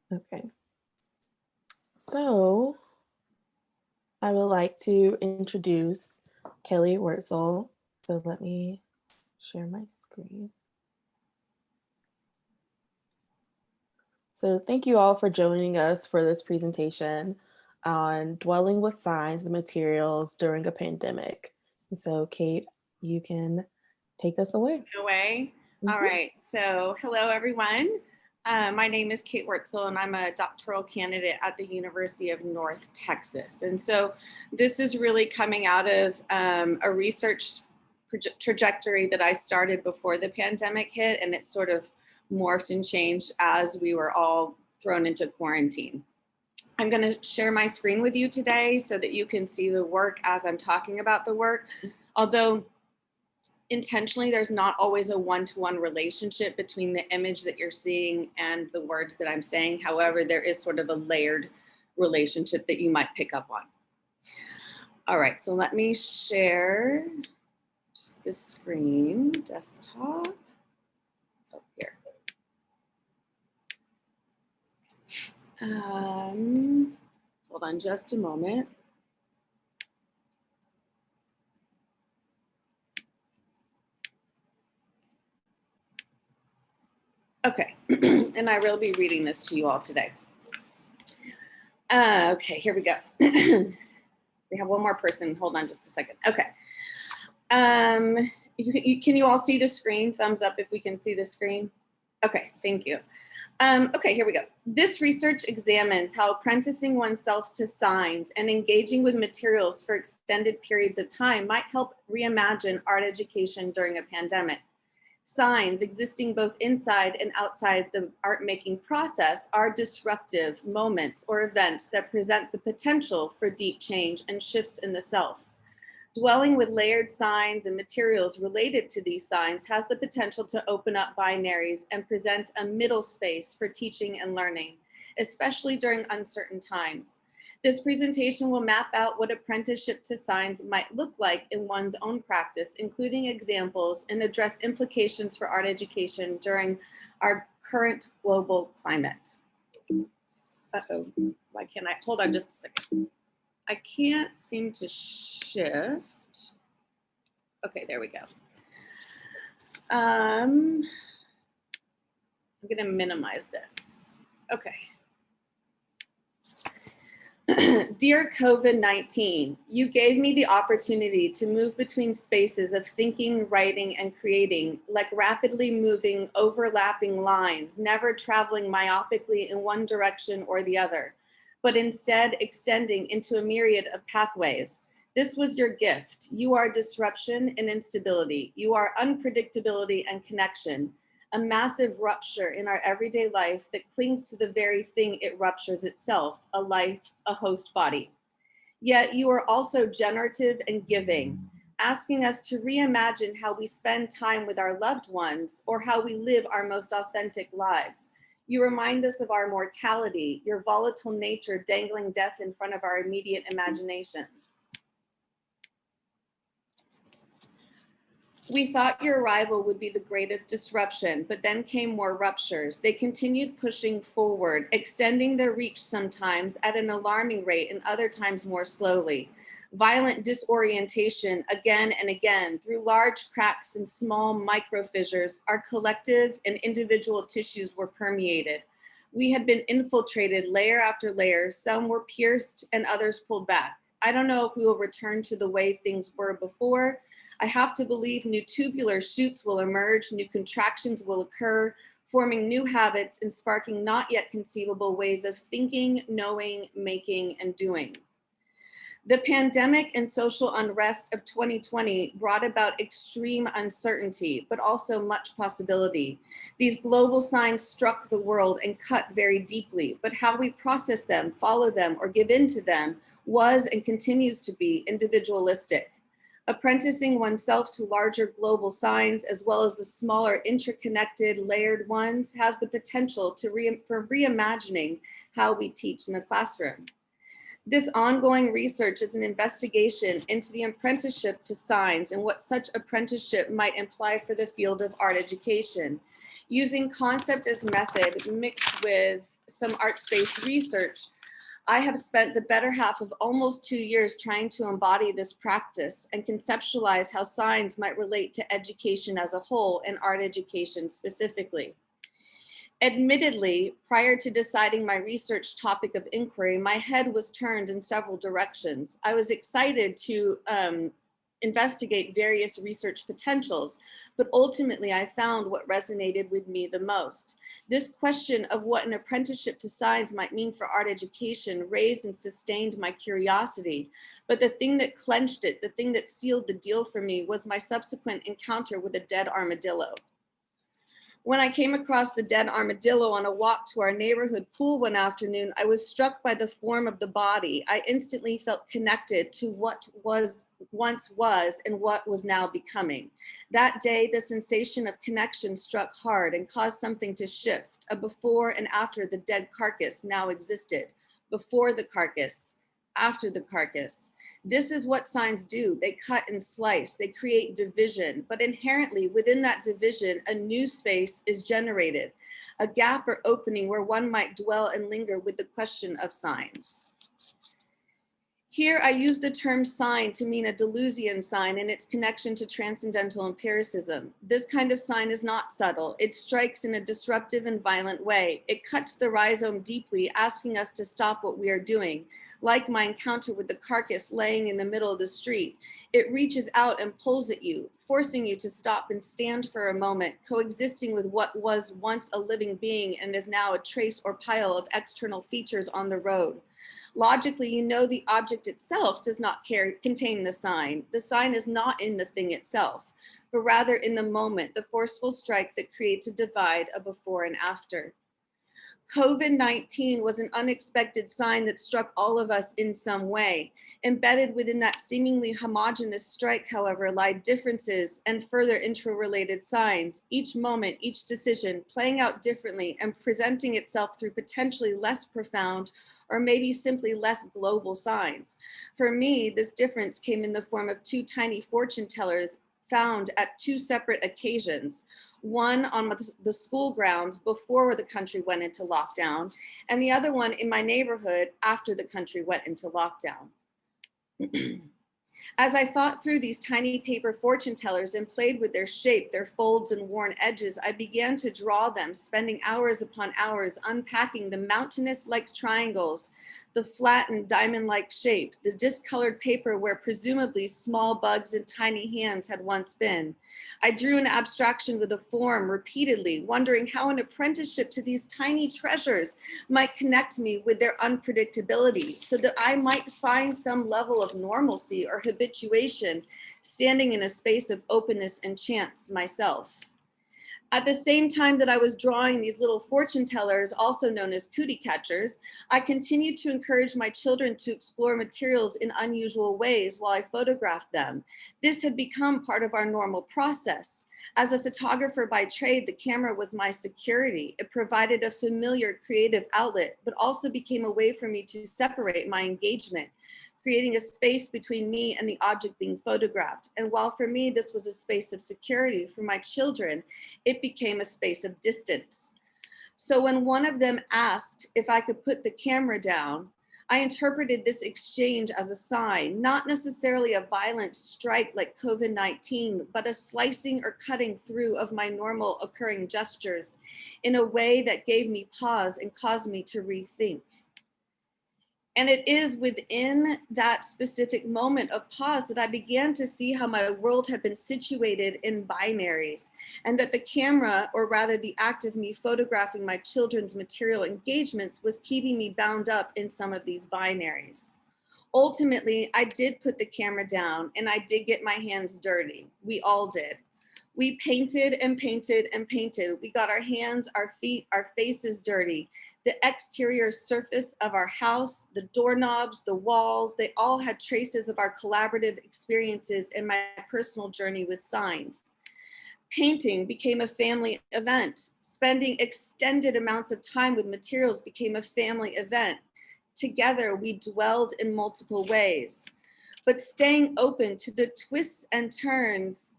Okay, so I would like to introduce Kelly Wurtzel. So let me share my screen. So thank you all for joining us for this presentation on dwelling with signs and materials during a pandemic. And so Kate, you can take us away. Away. All right. So hello, everyone. My name is Kate Wurtzel, and I'm a doctoral candidate at the University of North Texas. And so this is really coming out of a research trajectory that I started before the pandemic hit, and it sort of morphed and changed as we were all thrown into quarantine. I'm going to share my screen with you today so that you can see the work as I'm talking about the work. Although intentionally, there's not always a one-to-one relationship between the image that you're seeing and the words that I'm saying. However, there is sort of a layered relationship that you might pick up on. All right, so let me share the screen, desktop. Oh, here. Hold on just a moment. Okay, and I will be reading this to you all today. Okay, here we go. We have one more person. Hold on just a second. Okay. Can you all see the screen? Thumbs up if we can see the screen. Okay, thank you. Okay, here we go. This research examines how apprenticing oneself to signs and engaging with materials for extended periods of time might help reimagine art education during a pandemic. Signs existing both inside and outside the art making process are disruptive moments or events that present the potential for deep change and shifts in the self. Dwelling with layered signs and materials related to these signs has the potential to open up binaries and present a middle space for teaching and learning, especially during uncertain times. This presentation will map out what apprenticeship to signs might look like in one's own practice, including examples, and address implications for art education during our current global climate. Uh-oh, why can't I? Hold on just a second. I can't seem to shift. Okay, there we go. I'm gonna minimize this. Okay. Dear COVID-19, you gave me the opportunity to move between spaces of thinking, writing, and creating, like rapidly moving, overlapping lines, never traveling myopically in one direction or the other, but instead extending into a myriad of pathways. This was your gift. You are disruption and instability. You are unpredictability and connection. A massive rupture in our everyday life that clings to the very thing it ruptures itself, a life, a host body. Yet you are also generative and giving, asking us to reimagine how we spend time with our loved ones or how we live our most authentic lives. You remind us of our mortality, your volatile nature dangling death in front of our immediate imaginations. We thought your arrival would be the greatest disruption, but then came more ruptures. They continued pushing forward, extending their reach sometimes at an alarming rate and other times more slowly. Violent disorientation again and again through large cracks and small micro fissures, our collective and individual tissues were permeated. We had been infiltrated layer after layer. Some were pierced and others pulled back. I don't know if we will return to the way things were before. I have to believe new tubular shoots will emerge, new contractions will occur, forming new habits and sparking not yet conceivable ways of thinking, knowing, making, and doing. The pandemic and social unrest of 2020 brought about extreme uncertainty, but also much possibility. These global signs struck the world and cut very deeply, but how we process them, follow them, or give in to them was and continues to be individualistic. Apprenticing oneself to larger global signs, as well as the smaller interconnected layered ones, has the potential for reimagining how we teach in the classroom. This ongoing research is an investigation into the apprenticeship to signs and what such apprenticeship might imply for the field of art education. Using concept as method mixed with some art-based research, I have spent the better half of almost 2 years trying to embody this practice and conceptualize how signs might relate to education as a whole and art education specifically. Admittedly, prior to deciding my research topic of inquiry, my head was turned in several directions. I was excited to investigate various research potentials, but ultimately I found what resonated with me the most. This question of what an apprenticeship to signs might mean for art education raised and sustained my curiosity, but the thing that clenched it, the thing that sealed the deal for me, was my subsequent encounter with a dead armadillo. When I came across the dead armadillo on a walk to our neighborhood pool one afternoon, I was struck by the form of the body. I instantly felt connected to what once was and what was now becoming. That day, the sensation of connection struck hard and caused something to shift. A before and after the dead carcass now existed. Before the carcass, after the carcass. This is what signs do. They cut and slice, they create division, but inherently within that division, a new space is generated, a gap or opening where one might dwell and linger with the question of signs. Here I use the term sign to mean a Deleuzian sign and its connection to transcendental empiricism. This kind of sign is not subtle. It strikes in a disruptive and violent way. It cuts the rhizome deeply, asking us to stop what we are doing. Like my encounter with the carcass laying in the middle of the street, it reaches out and pulls at you, forcing you to stop and stand for a moment, coexisting with what was once a living being and is now a trace or pile of external features on the road. Logically, you know the object itself does not contain the sign. The sign is not in the thing itself, but rather in the moment, the forceful strike that creates a divide, a before and after. COVID-19 was an unexpected sign that struck all of us in some way. Embedded within that seemingly homogeneous strike, however, lie differences and further interrelated signs, each moment, each decision playing out differently and presenting itself through potentially less profound or maybe simply less global signs. For me, this difference came in the form of two tiny fortune tellers found at two separate occasions. One on the school grounds before the country went into lockdown, and the other one in my neighborhood after the country went into lockdown. As I thought through these tiny paper fortune tellers and played with their shape, their folds and worn edges, I began to draw them, spending hours upon hours unpacking the mountainous-like triangles, the flattened diamond-like shape, the discolored paper where presumably small bugs and tiny hands had once been. I drew an abstraction with a form repeatedly, wondering how an apprenticeship to these tiny treasures might connect me with their unpredictability so that I might find some level of normalcy or habituation standing in a space of openness and chance myself. At the same time that I was drawing these little fortune tellers, also known as cootie catchers, I continued to encourage my children to explore materials in unusual ways while I photographed them. This had become part of our normal process. As a photographer by trade, the camera was my security. It provided a familiar creative outlet, but also became a way for me to separate my engagement, creating a space between me and the object being photographed. And while for me, this was a space of security, for my children, it became a space of distance. So when one of them asked if I could put the camera down, I interpreted this exchange as a sign, not necessarily a violent strike like COVID-19, but a slicing or cutting through of my normal occurring gestures in a way that gave me pause and caused me to rethink. And it is within that specific moment of pause that I began to see how my world had been situated in binaries, and that the camera, or rather the act of me photographing my children's material engagements, was keeping me bound up in some of these binaries. Ultimately, I did put the camera down and I did get my hands dirty. We all did. We painted and painted and painted. We got our hands, our feet, our faces dirty. The exterior surface of our house, the doorknobs, the walls, they all had traces of our collaborative experiences and my personal journey with signs. Painting became a family event. Spending extended amounts of time with materials became a family event. Together, we dwelled in multiple ways. But staying open to the twists and turns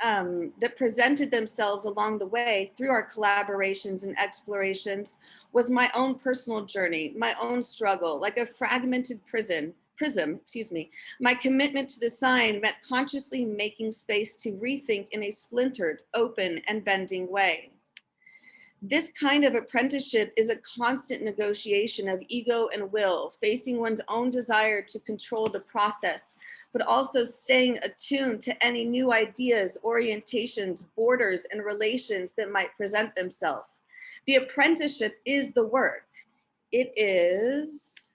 that presented themselves along the way through our collaborations and explorations was my own personal journey, my own struggle, like a fragmented prism, excuse me. My commitment to the sign meant consciously making space to rethink in a splintered, open, and bending way. This kind of apprenticeship is a constant negotiation of ego and will, facing one's own desire to control the process, but also staying attuned to any new ideas, orientations, borders, and relations that might present themselves. The apprenticeship is the work. It is,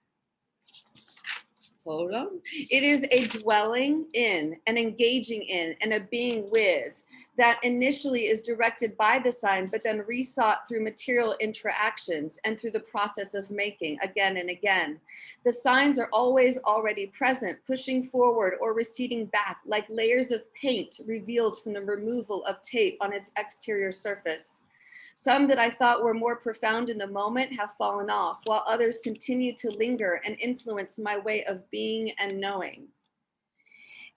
hold on. It is a dwelling in, an engaging in, and a being with that initially is directed by the sign, but then resought through material interactions and through the process of making again and again. The signs are always already present, pushing forward or receding back like layers of paint revealed from the removal of tape on its exterior surface. Some that I thought were more profound in the moment have fallen off, while others continue to linger and influence my way of being and knowing.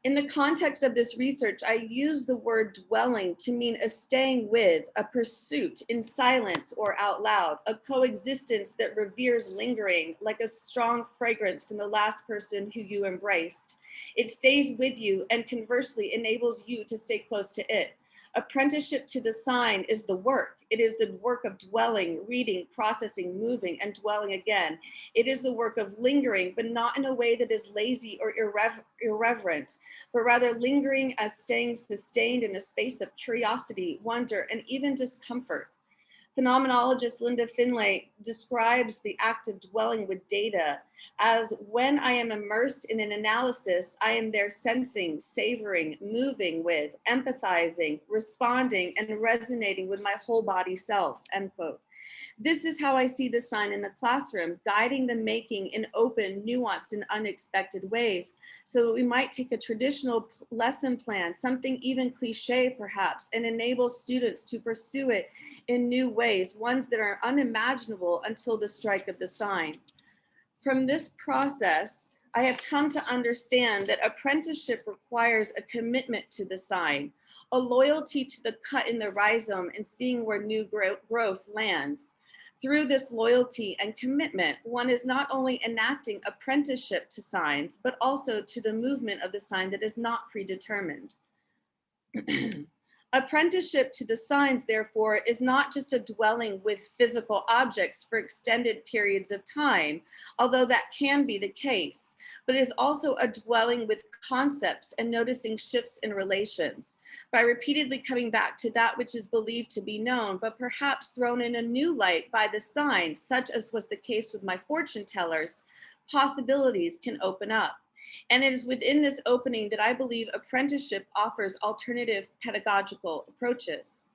In the context of this research, I use the word dwelling to mean a staying with, a pursuit in silence or out loud, a coexistence that reveres lingering like a strong fragrance from the last person who you embraced. It stays with you and conversely enables you to stay close to it. Apprenticeship to the sign is the work. It is the work of dwelling, reading, processing, moving, and dwelling again. It is the work of lingering, but not in a way that is lazy or irreverent, but rather lingering as staying sustained in a space of curiosity, wonder, and even discomfort. Phenomenologist Linda Finlay describes the act of dwelling with data as when I am immersed in an analysis, I am there sensing, savoring, moving with, empathizing, responding, and resonating with my whole body self, end quote. This is how I see the sign in the classroom, guiding the making in open, nuanced, and unexpected ways. So we might take a traditional lesson plan, something even cliche perhaps, and enable students to pursue it in new ways, ones that are unimaginable until the strike of the sign. From this process, I have come to understand that apprenticeship requires a commitment to the sign, a loyalty to the cut in the rhizome and seeing where new growth lands. Through this loyalty and commitment, one is not only enacting apprenticeship to signs, but also to the movement of the sign that is not predetermined. Apprenticeship to the signs, therefore, is not just a dwelling with physical objects for extended periods of time, although that can be the case, but is also a dwelling with concepts and noticing shifts in relations by repeatedly coming back to that which is believed to be known, but perhaps thrown in a new light by the signs, such as was the case with my fortune tellers. Possibilities can open up. And it is within this opening that I believe apprenticeship offers alternative pedagogical approaches.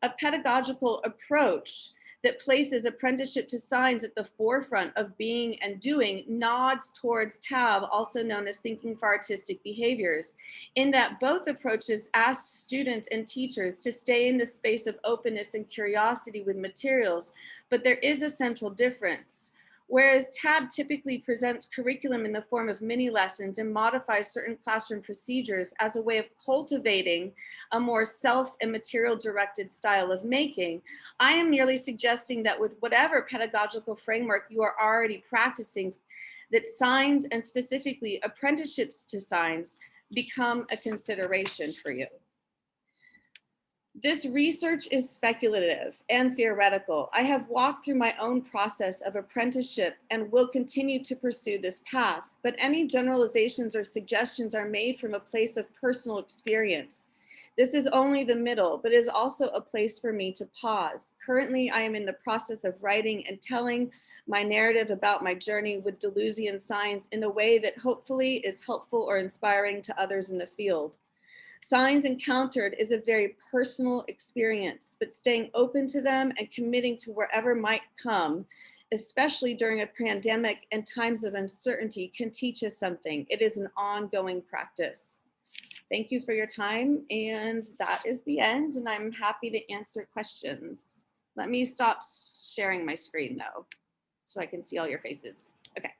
A pedagogical approach that places apprenticeship to signs at the forefront of being and doing nods towards TAB, also known as thinking for artistic behaviors, in that both approaches ask students and teachers to stay in the space of openness and curiosity with materials, but there is a central difference. Whereas TAB typically presents curriculum in the form of mini lessons and modifies certain classroom procedures as a way of cultivating a more self and material directed style of making, I am merely suggesting that with whatever pedagogical framework you are already practicing, that signs and specifically apprenticeships to signs become a consideration for you. This research is speculative and theoretical. I have walked through my own process of apprenticeship and will continue to pursue this path, but any generalizations or suggestions are made from a place of personal experience. This is only the middle, but is also a place for me to pause. Currently, I am in the process of writing and telling my narrative about my journey with Deleuzian signs in a way that hopefully is helpful or inspiring to others in the field. Signs encountered is a very personal experience, but staying open to them and committing to wherever might come, especially during a pandemic and times of uncertainty, can teach us something. It is an ongoing practice. Thank you for your time, and that is the end, and I'm happy to answer questions. Let me stop sharing my screen though, so I can see all your faces. Okay.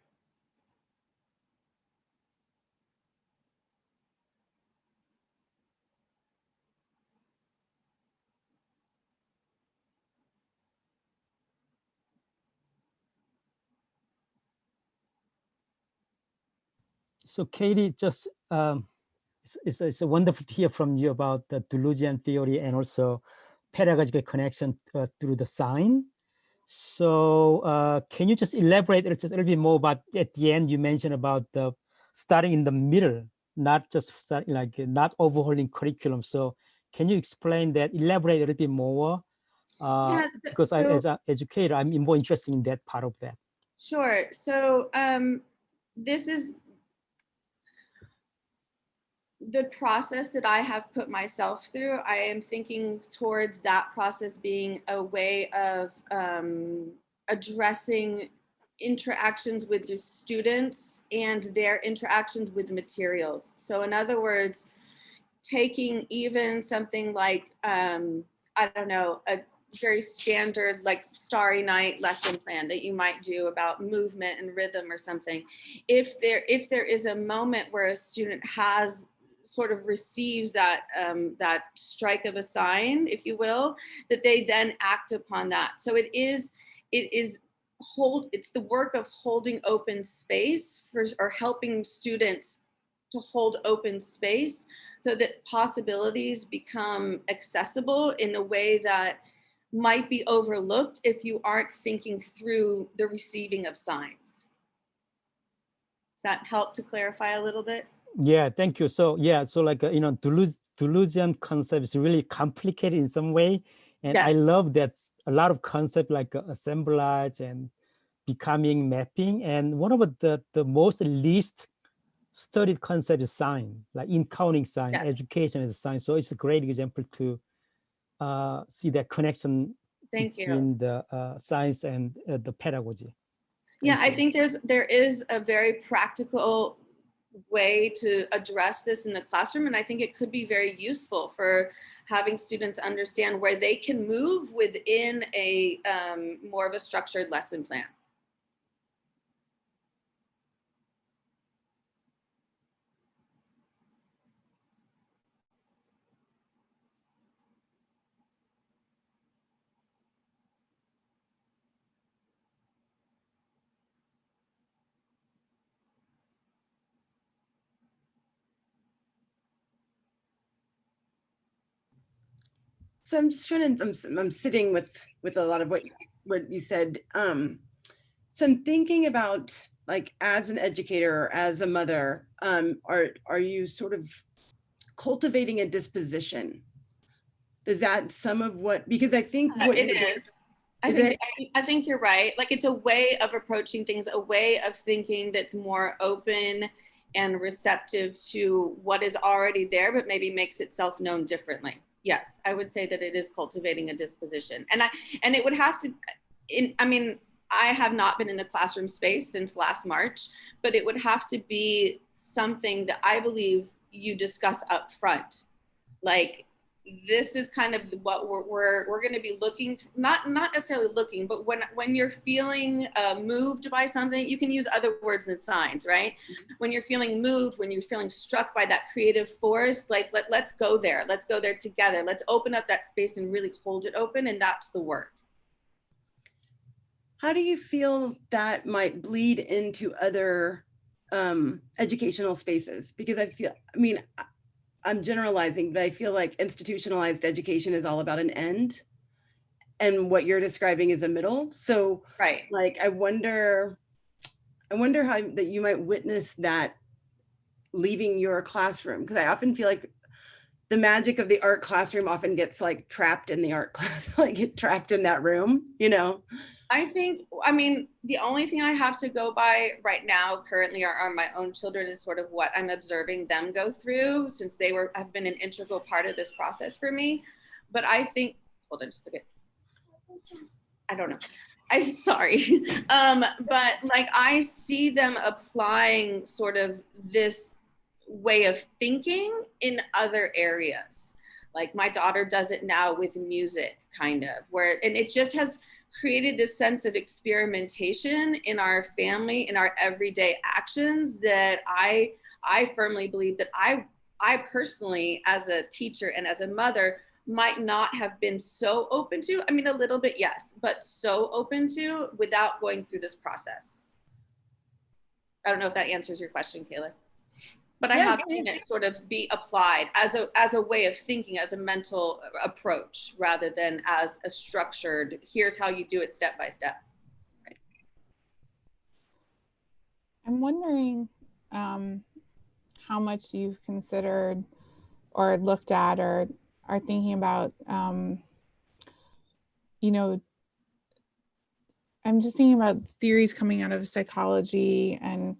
So Katie, just it's wonderful to hear from you about the delusion theory and also pedagogical connection through the sign. So can you just elaborate just a little bit more about at the end you mentioned about the starting in the middle, not just like not overhauling curriculum. So can you explain that, elaborate a little bit more? Yeah, Because I, as an educator, I'm more interested in that part of that. Sure. So this is the process that I have put myself through. I am thinking towards that process being a way of addressing interactions with your students and their interactions with materials. So in other words, taking even something like, I don't know, a very standard like Starry Night lesson plan that you might do about movement and rhythm or something. If there is a moment where a student has sort of receives that that strike of a sign, if you will, that they then act upon that. So it's the work of holding open space for, or helping students to hold open space so that possibilities become accessible in a way that might be overlooked if you aren't thinking through the receiving of signs. Does that help to clarify a little bit? Yeah, thank you. So yeah, so like delusion concept is really complicated in some way, and Yeah. I love that a lot of concept like assemblage and becoming mapping, and one of the most least studied concept is sign, like encoding sign, Yes. education is sign. So it's a great example to see that connection between the science and the pedagogy. Yeah, I think there is a very practical way to address this in the classroom, and I think it could be very useful for having students understand where they can move within a more of a structured lesson plan. So I'm just trying to, I'm sitting with a lot of what you said. So I'm thinking about, like, as an educator or as a mother, are you sort of cultivating a disposition? Is that some of what, because I think what it is. I think you're right. Like, it's a way of approaching things, a way of thinking that's more open and receptive to what is already there, but maybe makes itself known differently. Yes, I would say that it is cultivating a disposition. And it would have to, I mean, I have not been in the classroom space since last March, but it would have to be something that I believe you discuss up front. Like, this is kind of what we're going to be looking, not necessarily looking, but when you're feeling moved by something, you can use other words than signs, right? When you're feeling moved, when you're feeling struck by that creative force, like let's go there together. Let's open up that space and really hold it open, and that's the work. How do you feel that might bleed into other educational spaces? Because I feel, I mean, I'm generalizing, but I feel like institutionalized education is all about an end, and what you're describing is a middle. So, right, like, I wonder how that you might witness that leaving your classroom, because I often feel like the magic of the art classroom often gets like trapped in the art class, like get trapped in that room, you know? I mean, the only thing I have to go by right now currently are my own children, and sort of what I'm observing them go through, since they have been an integral part of this process for me. But I think, hold on just a second. I don't know. I'm sorry. But like, I see them applying sort of this way of thinking in other areas. Like, my daughter does it now with music, kind of, and it just has created this sense of experimentation in our family, in our everyday actions, that I firmly believe that I personally, as a teacher and as a mother, might not have been so open to. I mean, a little bit, yes, but so open to without going through this process. I don't know if that answers your question, Kayla. But I Yeah, have go seen ahead. it sort of be applied as a way of thinking, as a mental approach, rather than as a structured, here's how you do it step by step. I'm wondering how much you've considered or looked at or are thinking about, you know, I'm just thinking about theories coming out of psychology and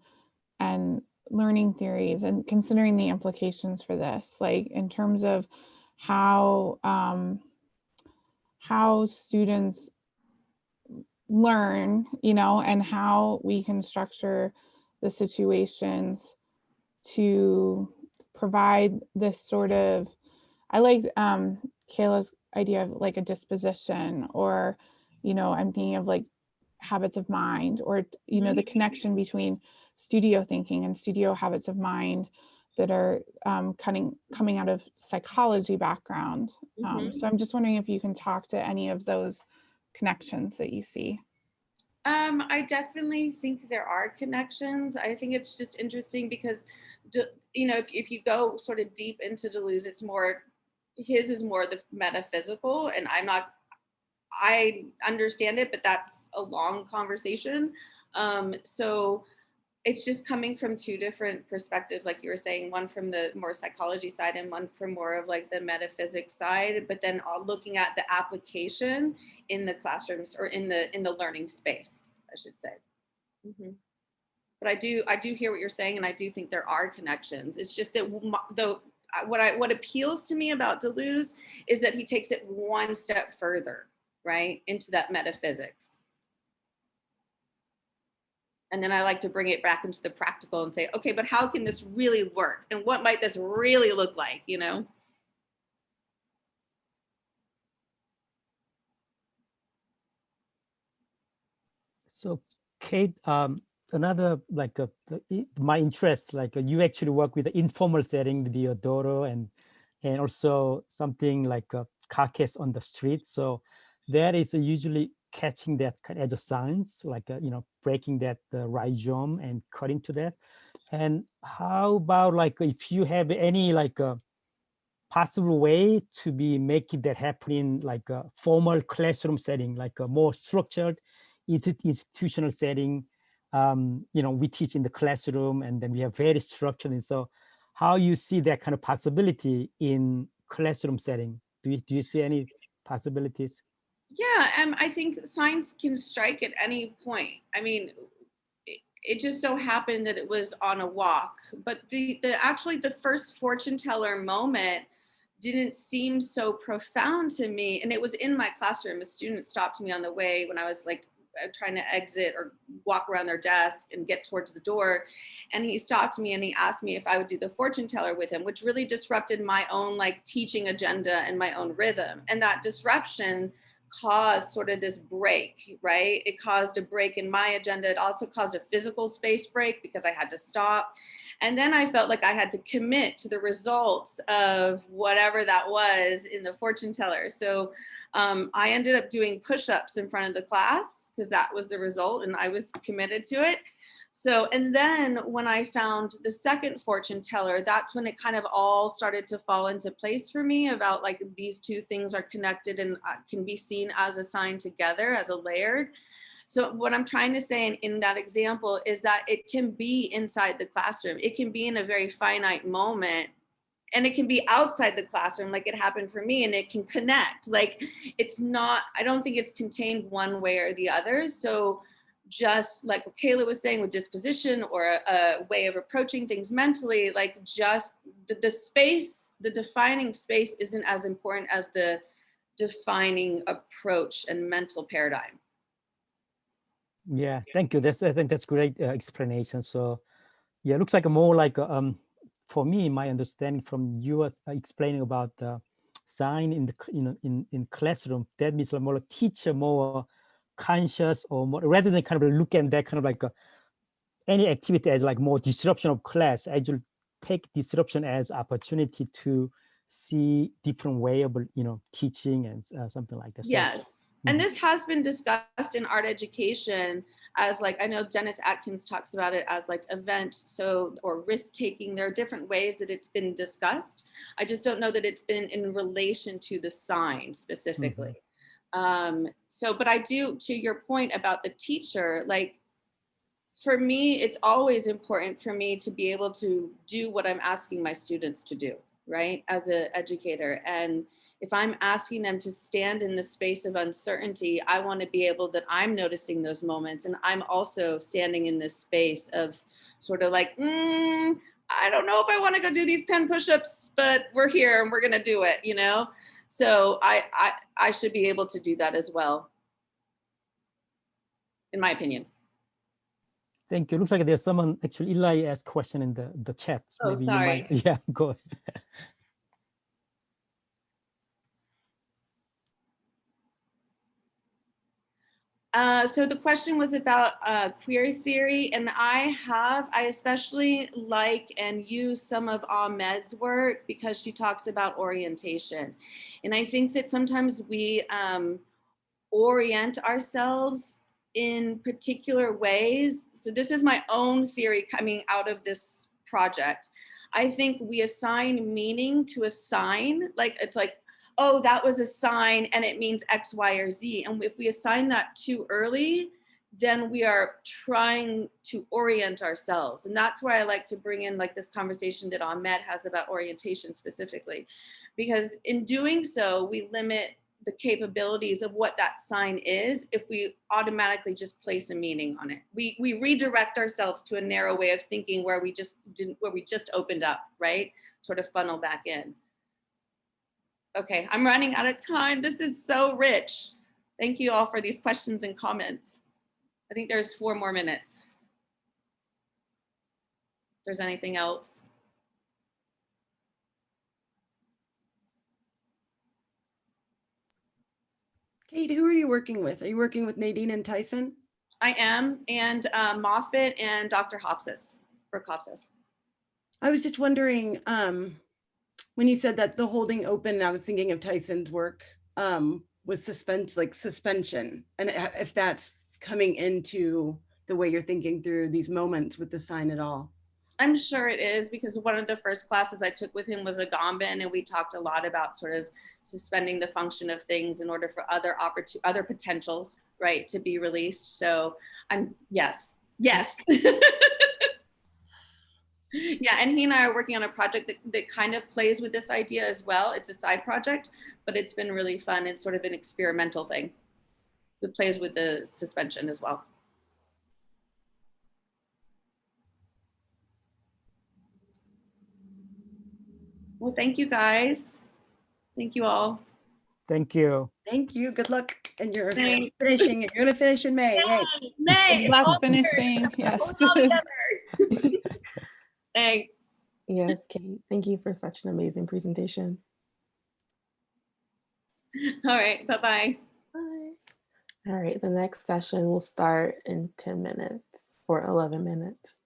learning theories and considering the implications for this, like in terms of how students learn, and how we can structure the situations to provide this sort of, I like Kayla's idea of like a disposition, or, I'm thinking of like habits of mind, or, the connection between studio thinking and studio habits of mind that are coming out of psychology background. So I'm just wondering if you can talk to any of those connections that you see. I definitely think there are connections. I think it's just interesting because, if you go sort of deep into Deleuze, his is more the metaphysical, and I understand it, but that's a long conversation. So it's just coming from two different perspectives, like you were saying, one from the more psychology side and one from more of like the metaphysics side, but then looking at the application in the classrooms or in the learning space, I should say. But I do hear what you're saying, and I do think there are connections. It's just that what appeals to me about Deleuze is that he takes it one step further, right, into that metaphysics. And then I like to bring it back into the practical and say, okay, but how can this really work? And what might this really look like, So Kate, another like my interest, like you actually work with the informal setting with your daughter, and also something like a carcass on the street. So that is usually catching that as a science, like breaking that rhizome and cutting to that. And how about like if you have any like a possible way to be making that happen in like a formal classroom setting, like a more structured institutional setting. We teach in the classroom, and then we have very structured. And so how you see that kind of possibility in classroom setting? Do you see any possibilities? Yeah, I think science can strike at any point. I mean, it just so happened that it was on a walk, but actually the first fortune teller moment didn't seem so profound to me, and it was in my classroom. A student stopped me on the way when I was like trying to exit or walk around their desk and get towards the door, and he stopped me and he asked me if I would do the fortune teller with him, which really disrupted my own like teaching agenda and my own rhythm. And that disruption caused sort of this break, right? It caused a break in my agenda. It also caused a physical space break because I had to stop. And then I felt like I had to commit to the results of whatever that was in the fortune teller. So I ended up doing push-ups in front of the class because that was the result and I was committed to it. So, and then when I found the second fortune teller, that's when it kind of all started to fall into place for me about like these two things are connected and can be seen as a sign together, as a layered. So what I'm trying to say in that example is that it can be inside the classroom. It can be in a very finite moment, and it can be outside the classroom like it happened for me, and it can connect. Like it's not, I don't think it's contained one way or the other. So just like what Kayla was saying with disposition or a way of approaching things mentally, like just the space, the defining space isn't as important as the defining approach and mental paradigm. Yeah, thank you. I think that's great explanation. So yeah, it looks like more like for me, my understanding from you explaining about the sign in the in classroom, that means more like teacher more conscious, or more, rather than kind of look at that kind of like any activity as like more disruption of class, actually take disruption as opportunity to see different way of teaching and something like that. So, yes. And this has been discussed in art education as like, I know Dennis Atkins talks about it as like event, so, or risk taking. There are different ways that it's been discussed. I just don't know that it's been in relation to the sign specifically. So, but I do, to your point about the teacher, like, for me, it's always important for me to be able to do what I'm asking my students to do, right? As an educator. And if I'm asking them to stand in the space of uncertainty, I want to be able that I'm noticing those moments. And I'm also standing in this space of sort of like, I don't know if I want to go do these 10 push-ups, but we're here and we're going to do it, you know? So I should be able to do that as well, in my opinion. Thank you. Looks like there's someone, actually, Eli asked a question in the chat. Oh, Maybe sorry. you might, yeah, go ahead. So the question was about queer theory, and I especially like and use some of Ahmed's work because she talks about orientation. And I think that sometimes we orient ourselves in particular ways. So this is my own theory coming out of this project. I think we assign meaning to a sign, like it's like, oh, that was a sign and it means X, Y, or Z. And if we assign that too early, then we are trying to orient ourselves. And that's where I like to bring in like this conversation that Ahmed has about orientation specifically, because in doing so, we limit the capabilities of what that sign is if we automatically just place a meaning on it. We redirect ourselves to a narrow way of thinking where we just opened up, right? Sort of funnel back in. Okay, I'm running out of time. This is so rich. Thank you all for these questions and comments. I think there's 4 more minutes. If there's anything else. Kate, who are you working with? Are you working with Nadine and Tyson? I am, and Moffitt and Dr. Hofsis. I was just wondering, when you said that the holding open, I was thinking of Tyson's work with suspension, and if that's coming into the way you're thinking through these moments with the sign at all. I'm sure it is, because one of the first classes I took with him was Agamben, and we talked a lot about sort of suspending the function of things in order for other potentials, right, to be released. So yes. Yeah, and he and I are working on a project that kind of plays with this idea as well. It's a side project, but it's been really fun. It's sort of an experimental thing. It plays with the suspension as well. Well, thank you guys. Thank you all. Thank you. Thank you. Good luck. And you're Thanks. finishing. You're going to finish in May. Yay. May. Good luck finishing. Yes. Thanks. Yes, Kate. Thank you for such an amazing presentation. All right. Bye-bye. Bye. All right. The next session will start in 10 minutes for 11 minutes.